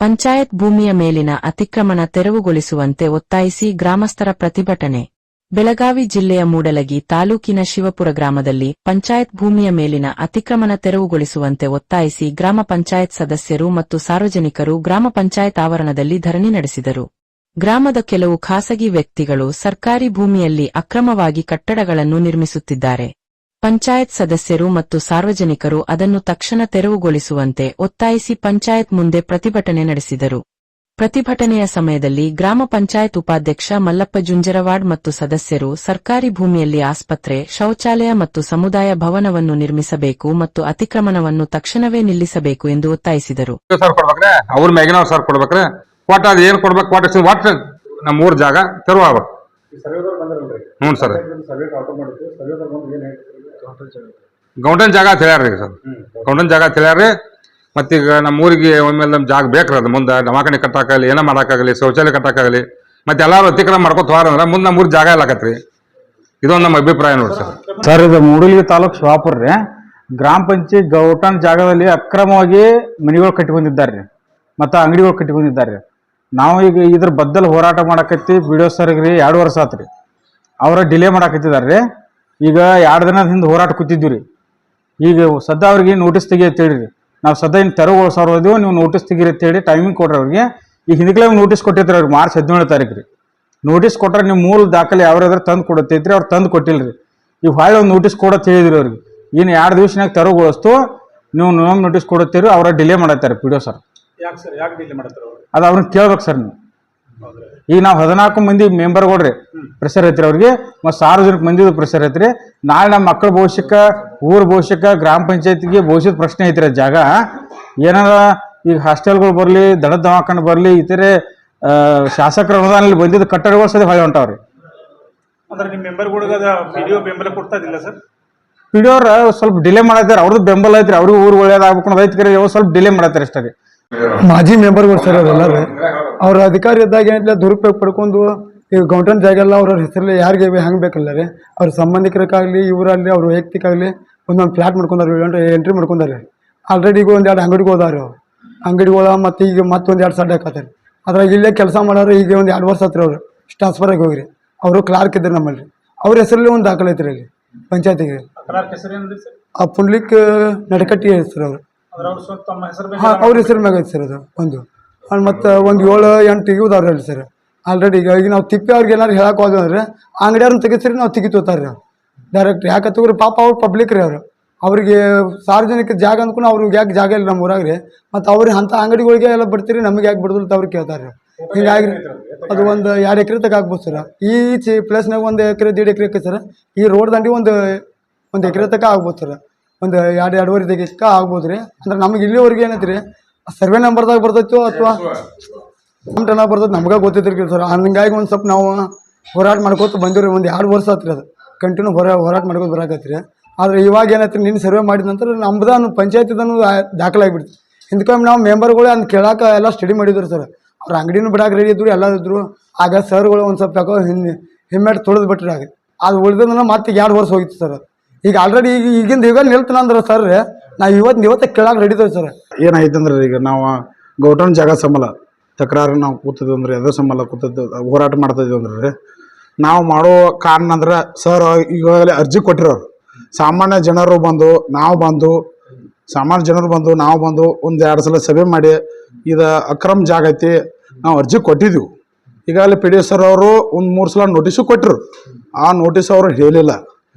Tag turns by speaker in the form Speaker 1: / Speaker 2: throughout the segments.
Speaker 1: ಪಂಚಾಯತ್ ಭೂಮಿಯ ಮೇಲಿನ ಅತಿಕ್ರಮಣ ತೆರವುಗೊಳಿಸುವಂತೆ ಒತ್ತಾಯಿಸಿ ಗ್ರಾಮಸ್ಥರ ಪ್ರತಿಭಟನೆ. ಬೆಳಗಾವಿ ಜಿಲ್ಲೆಯ ಮೂಡಲಗಿ ತಾಲೂಕಿನ ಶಿವಪುರ ಗ್ರಾಮದಲ್ಲಿ ಪಂಚಾಯತ್ ಭೂಮಿಯ ಮೇಲಿನ ಅತಿಕ್ರಮಣ ತೆರವುಗೊಳಿಸುವಂತೆ ಒತ್ತಾಯಿಸಿ ಗ್ರಾಮ ಪಂಚಾಯತ್ ಸದಸ್ಯರು ಮತ್ತು ಸಾರ್ವಜನಿಕರು ಗ್ರಾಮ ಪಂಚಾಯತ್ ಆವರಣದಲ್ಲಿ ಧರಣಿ ನಡೆಸಿದರು. ಗ್ರಾಮದ ಕೆಲವು ಖಾಸಗಿ ವ್ಯಕ್ತಿಗಳು ಸರ್ಕಾರಿ ಭೂಮಿಯಲ್ಲಿ ಅಕ್ರಮವಾಗಿ ಕಟ್ಟಡಗಳನ್ನು ನಿರ್ಮಿಸುತ್ತಿದ್ದಾರೆ. ಪಂಚಾಯತ್ ಸದಸ್ಯರು ಮತ್ತು ಸಾರ್ವಜನಿಕರು ಅದನ್ನು ತಕ್ಷಣ ತೆರವುಗೊಳಿಸುವಂತೆ ಒತ್ತಾಯಿಸಿ ಪಂಚಾಯತ್ ಮುಂದೆ ಪ್ರತಿಭಟನೆ ನಡೆಸಿದರು. ಪ್ರತಿಭಟನೆಯ ಸಮಯದಲ್ಲಿ ಗ್ರಾಮ ಪಂಚಾಯತ್ ಉಪಾಧ್ಯಕ್ಷ ಮಲ್ಲಪ್ಪ ಜುಂಜರವಾಡ್ ಮತ್ತು ಸದಸ್ಯರು ಸರ್ಕಾರಿ ಭೂಮಿಯಲ್ಲಿ ಆಸ್ಪತ್ರೆ, ಶೌಚಾಲಯ ಮತ್ತು ಸಮುದಾಯ ಭವನವನ್ನು ನಿರ್ಮಿಸಬೇಕು ಮತ್ತು ಅತಿಕ್ರಮಣವನ್ನು ತಕ್ಷಣವೇ ನಿಲ್ಲಿಸಬೇಕು ಎಂದು ಒತ್ತಾಯಿಸಿದರು.
Speaker 2: ನಮ್ಮೂರ್ ಜಾಗ ತೆರವಾಗಬೇಕು. ಹ್ಞೂ ಸರ್, ಗೌಂಡನ್ ಜಾಗ ತಿಳಿಯಾರ್ರಿ ಸರ್, ಗೌಂಡನ್ ಜಾಗ ತಿಳಿಯಾರ್ರಿ. ಮತ್ತೀಗ ನಮ್ಮ ಊರಿಗೆ ಒಮ್ಮೆಲೆ ನಮ್ಮ ಜಾಗ ಬೇಕ್ರಿ. ಅದು ಮುಂದೆ ದವಾಖಾನೆ ಕಟ್ಟಾಕಾಗಲಿ, ಏನೋ ಮಾಡೋಕ್ಕಾಗಲಿ, ಶೌಚಾಲಯ ಕಟ್ಟಾಕಾಗಲಿ, ಮತ್ತೆ ಎಲ್ಲರೂ ಅತಿಕ್ರಮ ಮಾಡ್ಕೊತ ಹೋದ್ರೆ ಮುಂದೆ ನಮ್ಮ ಊರಿಗೆ ಜಾಗ ಇಲ್ಲಕತ್ರಿ. ಇದೊಂದು ನಮ್ಮ ಅಭಿಪ್ರಾಯ ನೋಡಿ ಸರ್.
Speaker 3: ಸರ್, ಇದು ಮೂಡಲಗಿ ತಾಲೂಕು ಶಿವಾಪುರ ರೀ. ಗ್ರಾಮ ಪಂಚಾಯತ್ ಗೌಟನ್ ಜಾಗದಲ್ಲಿ ಅಕ್ರಮವಾಗಿ ಮನೆಗಳು ಕಟ್ಟಿಕೊಂಡಿದ್ದಾರೆ ಮತ್ತು ಅಂಗಡಿಗಳು ಕಟ್ಟಿಕೊಂಡಿದ್ದಾರೆ. ನಾವು ಈಗ ಇದ್ರ ಬದ್ದಲ್ ಹೋರಾಟ ಮಾಡಕತ್ತಿ ಬಿಡಿಒ ಸರ್ಗೆ ರೀ 2 ವರ್ಷ ಆತ್ರಿ. ಅವರ ಡಿಲೇ ಮಾಡಕತ್ತಿದ್ದಾರೆ. ಈಗ 2 ದಿನದ ಹಿಂದೆ ಹೋರಾಟ ಕೂತಿದ್ವಿ ರೀ. ಈಗ ಸದ್ಯ ಅವ್ರಿಗೆ ನೋಟಿಸ್ ತೆಗಿ ಅಂತ ಹೇಳಿರಿ. ನಾವು ಸದ್ಯ ಇನ್ನು ತೆರವುಗೊಳಿಸೋದು, ನೀವು ನೋಟಿಸ್ ತೆಗೀರಿ ಅಂತೇಳಿ ಟೈಮಿಂಗ್ ಕೊಡ್ರಿ ಅವ್ರಿಗೆ. ಈಗ ಹಿಂದಕ್ಲೆ ನೋಟಿಸ್ ಕೊಟ್ಟಿದ್ರಿ ಅವ್ರಿಗೆ ಮಾರ್ಚ್ 17 ತಾರೀಕು ರೀ. ನೋಟಿಸ್ ಕೊಟ್ರೆ ನೀವು ಮೂಲ ದಾಖಲೆ ಯಾವ್ದಾದ್ರು ತಂದು ಕೊಡುತ್ತೈತ್ರಿ. ಅವ್ರು ತಂದು ಕೊಟ್ಟಿಲ್ರಿ. ಈಗ ಹೊಳ್ಳಿ ಒಂದು ನೋಟಿಸ್ ಕೊಡೋದು ಹೇಳಿದ್ರಿ ಅವ್ರಿಗೆ. ಇನ್ನು 2 ದಿವಸನಾಗ ತೆರವುಗೊಳಿಸ್ತು, ನೀವು ನೋಟಿಸ್ ಕೊಡುತ್ತೀರಿ. ಅವರ ಡಿಲೇ ಮಾಡತ್ತಾರೆ ಬಿಡಿಒ ಸರ್. ಅದು ಅವ್ರನ್ನ ಕೇಳ್ಬೇಕು ಸರ್ ನೀವು. ಈಗ ನಾವು 14 ಮಂದಿ ಮೆಂಬರ್ಗಳ್ರಿ ಪ್ರೆಷರ್ ಐತ್ರಿ ಅವ್ರಿಗೆ, ಮತ್ತು ಸಾರ್ವಜನಿಕ ಮಂದಿದು ಪ್ರೆಷರ್ ಐತ್ರಿ. ನಾಳೆ ನಮ್ಮ ಮಕ್ಕಳ ಭವಿಷ್ಯಕ್ಕೆ, ಊರ ಭವಿಷ್ಯಕ್ಕೆ, ಗ್ರಾಮ ಪಂಚಾಯತ್ಗೆ ಭವಿಷ್ಯದ ಪ್ರಶ್ನೆ ಐತ್ರಿ. ಜಾಗ ಏನಾರ ಈಗ ಹಾಸ್ಟೆಲ್ಗಳು ಬರಲಿ, ದಡದ ದವಾಖಾನೆ ಬರಲಿ, ಇತರೆ ಶಾಸಕರ ಅನುದಾನದಲ್ಲಿ ಬಂದಿದ್ದ ಕಟ್ಟಡಗಳು ಸದ ಹೊಳೆ ಹೊಂಟಾವ್ರಿ. ಪಿಡಿಒರ ಸ್ವಲ್ಪ ಡಿಲೇ ಮಾಡತ್ತಾರೆ. ಅವ್ರದ್ದು ಬೆಂಬಲ ಐತ್ರಿ, ಅವ್ರಿಗೆ ಊರು ಒಳ್ಳೇದಾಗಬೇಕು ಅನ್ನೋದು ಐತಿ. ಸ್ವಲ್ಪ ಡಿಲೇ ಮಾಡತ್ತಾರೆ ಅಷ್ಟೇ ರೀ.
Speaker 4: ಮಾಜಿ ಮೆಂಬರ್ಗಳು ಸರ್ ಅವರೆಲ್ಲರೂ ಅವ್ರ ಅಧಿಕಾರಿ ಇದ್ದಾಗ ಏನಿಲ್ಲ ದುರುಪಯೋಗ ಪಡ್ಕೊಂಡು ಈಗ ಗೌಂಟನ್ ಜಾಗ ಎಲ್ಲ ಅವ್ರ ಹೆಸರಲ್ಲಿ ಯಾರಿಗೆ ಹೆಂಗೆ ಬೇಕಲ್ಲ ರೀ, ಅವ್ರ ಸಂಬಂಧಿಕರಿಗಾಗಲಿ, ಇವರಲ್ಲಿ ಅವ್ರ ವೈಯಕ್ತಿಕಾಗಲಿ ಒಂದೊಂದು ಫ್ಲಾಟ್ ಮಾಡ್ಕೊಂಡಾರೆ, ಎಂಟ್ರಿ ಮಾಡ್ಕೊಂಡಾರೆ. ಆಲ್ರೆಡಿ ಈಗ 1-2 ಅಂಗಡಿಗಳು ಅದಾರೆ. ಅಂಗಡಿಗಳ ಮತ್ತು ಈಗ ಮತ್ತೊಂದು 2 ಸಡ್ ಹಾಕತ್ತಾರೆ. ಅದ್ರಾಗ ಇಲ್ಲೇ ಕೆಲಸ ಮಾಡೋರು ಈಗ ಒಂದು 2 ವರ್ಷ ಹತ್ರ ಅವರು ಟ್ರಾನ್ಸ್ಫರಾಗಿ ಹೋಗಿರಿ. ಅವರು ಕ್ಲಾರ್ಕ್ ಇದ್ದಾರೆ ನಮ್ಮಲ್ಲಿ. ಅವ್ರ ಹೆಸರಲ್ಲಿ ಒಂದು ದಾಖಲೆ ಐತ್ರಿ ಅಲ್ಲಿ ಪಂಚಾಯತಿಗೆ. ಆ ಪುಂಡ್ಲಿಕ್ ನಡಕಟ್ಟಿ ಹೆಸರು ಅವರು. ಅವ್ರ ಹೆಸರು ಮ್ಯಾಗ ಐತೆ ಸರ್ ಅದು ಒಂದು. ಮತ್ತು ಒಂದು 7-8 ಇವ್ದವ್ರಿ ಅಲ್ಲಿ ಸರ್ ಆಲ್ರೆಡಿ. ಈಗ ನಾವು ತಿಪ್ಪಿ ಅವ್ರಿಗೆ ಏನಾರು ಹೇಳಕ್ಕೆ ಹೋದ್ರೆ ಅಂಗಡಿಯವ್ರನ್ನ ತೆಗಿಸ್ರಿ, ನಾವು ತೆಗಿತೋತಾರೆ ರೀ ಡೈರೆಕ್ಟ್. ಯಾಕೆ ತಗೋರಿ ಪಾಪ ಅವ್ರು ಪಬ್ಲಿಕ್ ರೀ ಅವರು. ಅವ್ರಿಗೆ ಸಾರ್ವಜನಿಕ ಜಾಗ ಅಂದ್ಕೊಂಡು ಅವ್ರಿಗೆ ಯಾಕೆ ಜಾಗ ಇಲ್ಲ ನಮ್ಮ ಊರಾಗ ರೀ. ಮತ್ತು ಅವ್ರಿಗೆ ಅಂಥ ಅಂಗಡಿಗಳಿಗೆ ಎಲ್ಲ ಬಿಡ್ತೀರಿ, ನಮಗೆ ಯಾಕೆ ಬಿಡೋದಿಲ್ಲ ಅವ್ರಿಗೆ ಕೇಳ್ತಾರೆ. ಹೀಗಾಗಿ ಅದು ಒಂದು 2 ಎಕರೆ ತಗ ಆಗ್ಬೋದು ಸರ್. ಈ ಪ್ಲೇಸ್ನಾಗ 1 ಎಕರೆ 1.5 ಎಕರೆ ಐತೆ ಸರ್. ಈ ರೋಡ್ ದಂಡಿ ಒಂದು ಎಕರೆ ತಕ ಆಗ್ಬೋದು ಸರ್. ಒಂದು 2-2.5 ಎಕರೆ ಆಗ್ಬೋದು ರೀ. ಅಂದ್ರೆ ನಮಗೆ ಇಲ್ಲಿವರೆಗೆ ಏನೈತಿ ರೀ, ಸರ್ವೆ ನಂಬರ್ದಾಗ ಬರ್ತೈತೋ ಅಥವಾ ಟನ ಬರ್ತೈತೆ ನಮ್ಗೆ ಗೊತ್ತೈತ್ರಿ ಸರ್. ಹಂಗಾಗಿ ಒಂದು ಸ್ವಲ್ಪ ನಾವು ಹೋರಾಟ ಮಾಡ್ಕೋತ ಬಂದಿವ್ರಿ. ಒಂದು 2 ವರ್ಷ ಆತ್ರಿ ಅದು ಕಂಟಿನ್ಯೂ ಹೋರಾಟ ಮಾಡ್ಕೋತ ಬರಾಕತ್ರಿ. ಆದರೆ ಇವಾಗ ಏನೈತ್ರಿ, ನಿನ್ನ ಸರ್ವೆ ಮಾಡಿದ ನಂತರ ನಮ್ದು ಪಂಚಾಯತಿದನ್ನು ದಾಖಲಾಗಿಬಿಡ್ತು. ಹಿಂದ್ಕೊಮ್ಮೆ ನಾವು ಮೆಂಬರ್ಗಳು ಅಂದ್ ಕೇಳಕ್ಕೆ ಎಲ್ಲ ಸ್ಟಡಿ ಮಾಡಿದ್ರು ಸರ್. ಅವ್ರ ಅಂಗಡಿನೂ ಬಿಡಕ್ಕೆ ರೆಡಿ ಇದ್ರು, ಎಲ್ಲ ಇದ್ರು. ಆಗ ಸರ್ಗಳು ಒಂದು ಸ್ವಲ್ಪ ಯಾಕೋ ಹಿಮ್ಮೆಟ್ಟು ತೊಳೆದು ಬಿಟ್ರಿ. ಆಗ ಅದು ಉಳಿದ್ರೆ ಮತ್ತೆ 2 ವರ್ಷ ಹೋಗಿತ್ತು ಸರ್. ಈಗ ಆಲ್ರೆಡಿ ಈಗ ನಿಲ್ತಾನ ಅಂದ್ರೆ ಸರ್, ನಾವು ಇವತ್ತೇ ಕೇಳಕ್ಕೆ ರೆಡಿ ಇದ್ದೇವೆ ಸರ್.
Speaker 3: ಏನಾಯ್ತು ಅಂದ್ರೆ, ಈಗ ನಾವು ಗೌಟನ್ ಜಾಗ ಸಂಬಳ ತಕರಾರು ನಾವು ಕೂತಿದ್ವಿ ಅಂದ್ರೆ, ಅದ್ರ ಸಂಬಳ ಕೂತಿದ್ದು ಹೋರಾಟ ಮಾಡ್ತಿದ್ವಿ ಅಂದ್ರೆ, ನಾವು ಮಾಡೋ ಕಾರಣ ಅಂದ್ರೆ ಸರ್ ಈಗಾಗಲೇ ಅರ್ಜಿ ಕೊಟ್ಟಿರೋರು. ಸಾಮಾನ್ಯ ಜನರು ಬಂದು ನಾವು ಬಂದು ಒಂದು 2 ಸಲ ಸಭೆ ಮಾಡಿ ಇದು ಅಕ್ರಮ ಜಾಗ ಐತಿ, ನಾವು ಅರ್ಜಿ ಕೊಟ್ಟಿದ್ದೀವಿ. ಈಗಾಗಲೇ PDO ಸರ್ ಅವರು ಒಂದು 3 ಸಲ ನೋಟಿಸು ಕೊಟ್ಟರು. ಆ ನೋಟಿಸ್ ಅವರು ಹೇಳಿಲ್ಲ.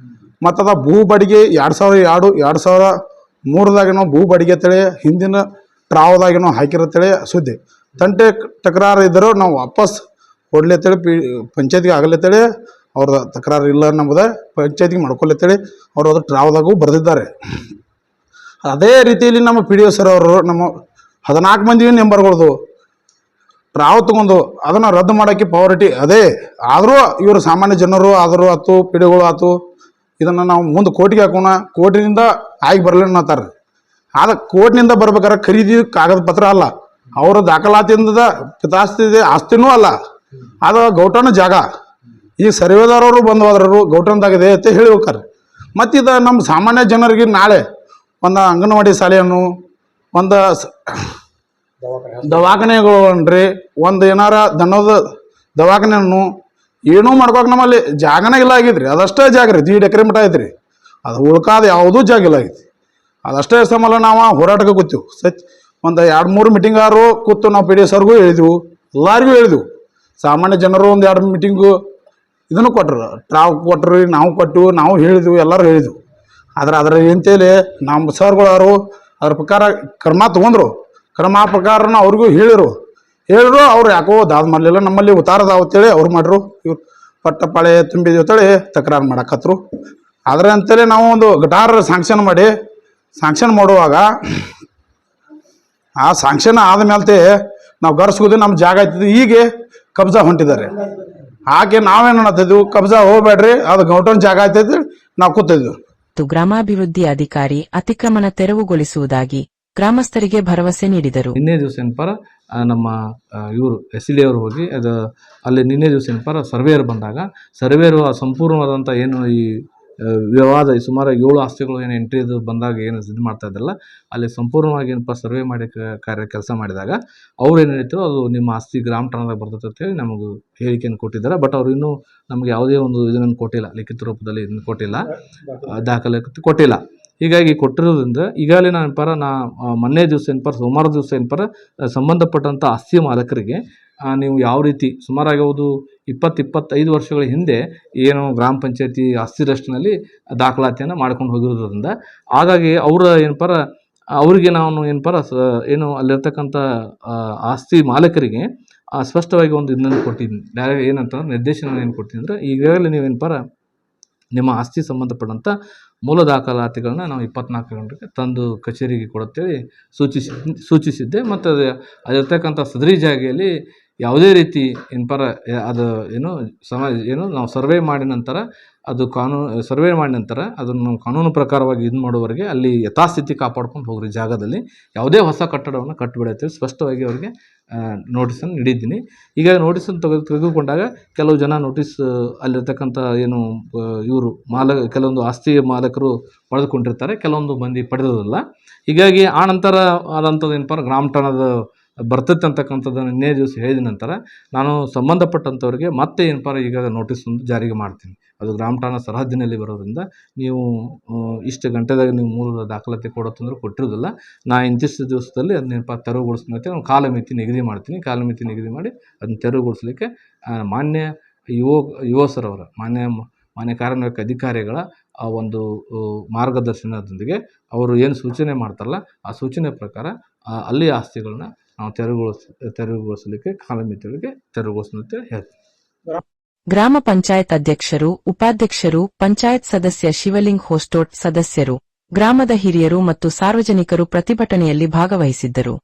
Speaker 3: ಮತ್ತು ಅದ ಭೂ ಬಾಡಿಗೆ 2002-2003ದಾಗೇನೋ ಭೂ ಬಾಡಿಗೆ ಅಂತೇಳಿ ಹಿಂದಿನ ಟ್ರಾವದಾಗೇನೋ ಹಾಕಿರತ್ತೇಳಿ ಸುದ್ದಿ. ತಂಟೆ ತಕರಾರು ಇದ್ದರೂ ನಾವು ವಾಪಸ್ ಕೊಡ್ಲತ್ತೇಳಿ ಪಂಚಾಯತ್ಗೆ ಆಗಲತ್ತೇಳಿ ಅವ್ರ ತಕರಾರು ಇಲ್ಲ ನಮ್ಮದು, ಪಂಚಾಯತ್ಗೆ ಮಾಡ್ಕೊಳತ್ತೇಳಿ ಅವರು ಅದು ಟ್ರಾವದಾಗೂ ಬರೆದಿದ್ದಾರೆ. ಅದೇ ರೀತಿಯಲ್ಲಿ ನಮ್ಮ PDO ಸರ್ ಅವರು ನಮ್ಮ 14 ಮಂದಿ ಮೆಂಬರ್ಗಳದು ಟ್ರಾವ್ ತಗೊಂಡು ಅದನ್ನು ರದ್ದು ಮಾಡೋಕ್ಕೆ ಪವರಿಟಿ ಅದೇ. ಆದರೂ ಇವರು ಸಾಮಾನ್ಯ ಜನರು ಆದರೂ ಆಯ್ತು, PDOಗಳು ಆಯ್ತು, ಇದನ್ನು ನಾವು ಮುಂದೆ ಕೋರ್ಟಿಗೆ ಹಾಕೋಣ, ಕೋರ್ಟಿನಿಂದ ಆಗಿ ಬರಲಿ ಅನ್ನತ್ತಾರೆ. ಆದ ಕೋರ್ಟ್ನಿಂದ ಬರ್ಬೇಕಾದ್ರೆ ಖರೀದಿ ಕಾಗದ ಪತ್ರ ಅಲ್ಲ, ಅವರ ದಾಖಲಾತಿಯಿಂದ ಪಿತಾಸ್ತಿ ಇದೆ, ಆಸ್ತಿನೂ ಅಲ್ಲ, ಅದು ಗೌಟನ ಜಾಗ. ಈಗ ಸರ್ವೇದಾರವರು ಬಂದು ಹೋದ್ರು ಗೌಟನ್ದಾಗಿದೆ ಅಂತ ಹೇಳಿ ಹೋಗ್ತಾರೆ. ಮತ್ತಿದು ನಮ್ಮ ಸಾಮಾನ್ಯ ಜನರಿಗೆ ನಾಳೆ ಒಂದು ಅಂಗನವಾಡಿ ಶಾಲೆಯನ್ನು, ಒಂದು
Speaker 5: ದವಾಖಾನೆಗಳು ಅನ್ರಿ ಒಂದು ಏನಾರ ದನದ ದವಾಖಾನೆಯನ್ನು ಏನೂ ಮಾಡ್ಕೋಕ್ ನಮ್ಮಲ್ಲಿ ಜಾಗನೇ ಇಲ್ಲ ಆಗಿದ್ರಿ. ಅದಷ್ಟೇ ಜಾಗ ರೀ, 2 ಎಕರೆ ಮಠ ಐತ್ರಿ. ಅದು ಉಳ್ಕಾದ ಯಾವುದೂ ಜಾಗ ಇಲ್ಲ ಆಗೈತಿ. ಅದಷ್ಟೇ ಸಮಲ ನಾವು ಹೋರಾಟಕ್ಕೆ ಕೂತೀವಿ. ಒಂದು 2-3 ಮೀಟಿಂಗಾರು ಕೂತು ನಾವು ಪಿ ಡಿ ಸರ್ಗೂ ಹೇಳಿದ್ವು, ಎಲ್ಲರಿಗೂ ಹೇಳಿದ್ವು. ಸಾಮಾನ್ಯ ಜನರು ಒಂದು 2 ಮೀಟಿಂಗು ಇದನ್ನು ಕೊಟ್ಟರು, ಟ್ರಾವ್ ಕೊಟ್ರಿ, ನಾವು ಕೊಟ್ಟು ನಾವು ಹೇಳಿದ್ವು, ಎಲ್ಲರೂ ಹೇಳಿದ್ವು. ಆದ್ರೆ ಅದರ ಎಂತೇಳಿ ನಮ್ಮ ಸರ್ಗಳವರು ಅದ್ರ ಪ್ರಕಾರ ಕ್ರಮ ತೊಗೊಂಡ್ರು. ಕ್ರಮ ಪ್ರಕಾರನ ಅವ್ರಿಗೂ ಹೇಳಿರು. ಅವ್ರು ಯಾಕೋ ದಾದ ಮಾಡಲಿಲ್ಲ, ನಮ್ಮಲ್ಲಿ ಉತ್ತಾರದಾವ ಅಂತೇಳಿ ಅವ್ರು ಮಾಡ್ರು. ಇವ್ರು ಪಟ್ಟಪಾಳೆ ತುಂಬಿದ್ವಿ ಅಂತೇಳಿ ತಕರಾರು ಮಾಡಕತ್ರು. ಆದ್ರೆ ಅಂತೇಳಿ ನಾವು ಒಂದು ಗಟಾರ್ ಸ್ಯಾಂಕ್ಷನ್ ಮಾಡುವಾಗ ಆ ಸ್ಯಾಂಕ್ಷನ್ ಆದ್ಮೇಲೆ ನಾವು ಗರ್ಸ್ಕೋದು ನಮ್ಮ ಜಾಗ ಆಯ್ತಿದ್ವಿ. ಈಗ ಕಬ್ಜಾ ಹೊಂಟಿದ್ದಾರೆ. ಹಾಗೆ ನಾವೇನು ಅನ್ನತ್ತಿದ್ವು, ಕಬ್ಜಾ ಹೋಗ್ಬೇಡ್ರಿ, ಅದು ಗೌಟನ್ ಜಾಗ ಆಯ್ತೈತಿ, ನಾವು ಕೂತಿದ್ವಿ.
Speaker 1: ಗ್ರಾಮಾಭಿವೃದ್ಧಿ ಅಧಿಕಾರಿ ಅತಿಕ್ರಮಣ ತೆರವುಗೊಳಿಸುವುದಾಗಿ ಗ್ರಾಮಸ್ಥರಿಗೆ ಭರವಸೆ ನೀಡಿದರು.
Speaker 6: ನಿನ್ನೆ ದಿವಸ ಏನಪ್ಪಾರ ನಮ್ಮ ಇವರು SLA ಅವರು ಹೋಗಿ ಅಲ್ಲಿ ನಿನ್ನೆ ದಿವಸ ಏನಪ್ಪಾರ ಸರ್ವೇಯರ್ ಬಂದಾಗ ಸರ್ವೇಯರು ಸಂಪೂರ್ಣವಾದಂಥ ಏನು ಈ ವಿವಾದ ಸುಮಾರು 7 ಆಸ್ತಿಗಳು ಏನು ಎಂಟ್ರಿದು ಬಂದಾಗ ಏನು ಇದು ಮಾಡ್ತಾ ಇದ್ದಲ್ಲ, ಅಲ್ಲಿ ಸಂಪೂರ್ಣವಾಗಿ ಏನಪ್ಪ ಸರ್ವೆ ಮಾಡಿ ಕೆಲಸ ಮಾಡಿದಾಗ ಅವ್ರು ಏನು ಹೇಳಿದ್ರು, ಅದು ನಿಮ್ಮ ಆಸ್ತಿ ಗ್ರಾಮ ಠಾಣದಾಗ ಬರ್ತದೆ ಅಂತೇಳಿ ನಮಗೆ ಹೇಳಿಕೆಯನ್ನು ಕೊಟ್ಟಿದ್ದಾರೆ. ಬಟ್ ಅವ್ರು ಇನ್ನೂ ನಮಗೆ ಯಾವುದೇ ಒಂದು ಇದನ್ನು ಕೊಟ್ಟಿಲ್ಲ, ಲಿಖಿತ ರೂಪದಲ್ಲಿ ಇದನ್ನು ಕೊಟ್ಟಿಲ್ಲ, ದಾಖಲೆ ಕೊಟ್ಟಿಲ್ಲ. ಹೀಗಾಗಿ ಕೊಟ್ಟಿರೋದ್ರಿಂದ ಈಗಾಗಲೇ ಮೊನ್ನೆ ದಿವಸ ಸೋಮವಾರ ದಿವಸ ಸಂಬಂಧಪಟ್ಟಂಥ ಆಸ್ತಿ ಮಾಲಕರಿಗೆ ನೀವು ಯಾವ ರೀತಿ ಸುಮಾರಾಗಿ ಒಂದು 20-25 ವರ್ಷಗಳ ಹಿಂದೆ ಏನು ಗ್ರಾಮ ಪಂಚಾಯತಿ ಆಸ್ತಿ ರಸ್ಟಿನಲ್ಲಿ ದಾಖಲಾತಿಯನ್ನು ಮಾಡ್ಕೊಂಡು ಹೋಗಿರೋದ್ರಿಂದ ಹಾಗಾಗಿ ಅವರ ಅವರಿಗೆ ನಾವು ಏನು ಅಲ್ಲಿರ್ತಕ್ಕಂಥ ಆಸ್ತಿ ಮಾಲಕರಿಗೆ ಸ್ಪಷ್ಟವಾಗಿ ಒಂದು ಇದನ್ನು ಕೊಟ್ಟಿದ್ದೀನಿ. ಡೈರೆಕ್ಟ್ ಏನಂತ ನಿರ್ದೇಶನ ಏನು ಕೊಡ್ತೀನಿ ಅಂದರೆ, ಈಗಾಗಲೇ ನೀವು ನಿಮ್ಮ ಆಸ್ತಿ ಸಂಬಂಧಪಟ್ಟಂಥ ಮೂಲ ದಾಖಲಾತಿಗಳನ್ನ ನಾವು 24 ಗಂಟೆಗೆ ತಂದು ಕಚೇರಿಗೆ ಕೊಡುತ್ತೇವೆ ಸೂಚಿಸಿದ್ದೆ. ಮತ್ತು ಅದಿರ್ತಕ್ಕಂಥ ಸದರಿ ಜಾಗೆಯಲ್ಲಿ ಯಾವುದೇ ರೀತಿ ಅದು ನಾವು ಸರ್ವೆ ಮಾಡಿದ ನಂತರ ಅದನ್ನು ಕಾನೂನು ಪ್ರಕಾರವಾಗಿ ಇದು ಮಾಡುವವರೆಗೆ ಅಲ್ಲಿ ಯಥಾಸ್ಥಿತಿ ಕಾಪಾಡ್ಕೊಂಡು ಹೋಗ್ರಿ. ಜಾಗದಲ್ಲಿ ಯಾವುದೇ ಹೊಸ ಕಟ್ಟಡವನ್ನು ಕಟ್ಟಿಬಿಡತ್ತೇವೆ ಸ್ಪಷ್ಟವಾಗಿ ಅವರಿಗೆ ನೋಟಿಸನ್ನು ನೀಡಿದ್ದೀನಿ. ಈಗ ನೋಟಿಸನ್ನು ತೆಗೆದುಕೊಂಡಾಗ ಕೆಲವು ಜನ ನೋಟಿಸ್ ಅಲ್ಲಿರ್ತಕ್ಕಂಥ ಕೆಲವೊಂದು ಆಸ್ತಿ ಮಾಲಕರು ಪಡೆದುಕೊಂಡಿರ್ತಾರೆ, ಕೆಲವೊಂದು ಮಂದಿ ಪಡೆದಿರೋದಿಲ್ಲ. ಹೀಗಾಗಿ ಆ ನಂತರ ಆದಂಥದ್ದು ಗ್ರಾಮ ಠಾಣದ ಬರ್ತೈತೆ ಅಂತಕ್ಕಂಥದ್ದನ್ನು ನಿನ್ನೆ ದಿವಸ ಹೇಳಿದ ನಂತರ ನಾನು ಸಂಬಂಧಪಟ್ಟಂಥವ್ರಿಗೆ ಮತ್ತೆ ಈಗ ನೋಟಿಸ್ ಒಂದು ಜಾರಿಗೆ ಮಾಡ್ತೀನಿ. ಅದು ಗ್ರಾಮ ಠಾಣಾ ಸರಹದ್ದಿನಲ್ಲಿ ಬರೋದ್ರಿಂದ ನೀವು ಇಷ್ಟು ಗಂಟೆದಾಗ ನೀವು ಮೂಲ ದಾಖಲಾತಿ ಕೊಡೋತ್ತಂದ್ರೆ ಕೊಟ್ಟಿರೋದಿಲ್ಲ, ನಾ ಇಂತಿಷ್ಟು ದಿವಸದಲ್ಲಿ ಅದನ್ನ ತೆರವುಗೊಳಿಸ್ತೀನಿ. ನಾವು ಕಾಲಮಿತಿ ನಿಗದಿ ಮಾಡ್ತೀನಿ. ಕಾಲಮಿತಿ ನಿಗದಿ ಮಾಡಿ ಅದನ್ನ ತೆರವುಗೊಳಿಸಲಿಕ್ಕೆ ಮಾನ್ಯ ಯುವ ಸರ್ ಅವರ ಮಾನ್ಯ ಕಾರ್ಯನಿರ್ವಾಹಕ ಅಧಿಕಾರಿಗಳ ಒಂದು ಮಾರ್ಗದರ್ಶನದೊಂದಿಗೆ ಅವರು ಏನು ಸೂಚನೆ ಮಾಡ್ತಾರಲ್ಲ, ಆ ಸೂಚನೆ ಪ್ರಕಾರ ಅಲ್ಲಿ ಆಸ್ತಿಗಳನ್ನ ನಾವು ತೆರವುಗೊಳಿಸಲಿಕ್ಕೆ ಕಾಲಮಿತಿಗಳಿಗೆ ತೆರವುಗೊಳಿಸುವಂತೆ ಹೇಳ್ತೀವಿ.
Speaker 1: ಗ್ರಾಮ ಪಂಚಾಯತ್ ಅಧ್ಯಕ್ಷರು, ಉಪಾಧ್ಯಕ್ಷರು, ಪಂಚಾಯತ್ ಸದಸ್ಯ ಶಿವಲಿಂಗ್ ಹೋಸ್ಟೋಟ್ ಸದಸ್ಯರು, ಗ್ರಾಮದ ಹಿರಿಯರು ಮತ್ತು ಸಾರ್ವಜನಿಕರು ಪ್ರತಿಭಟನೆಯಲ್ಲಿ ಭಾಗವಹಿಸಿದ್ದರು.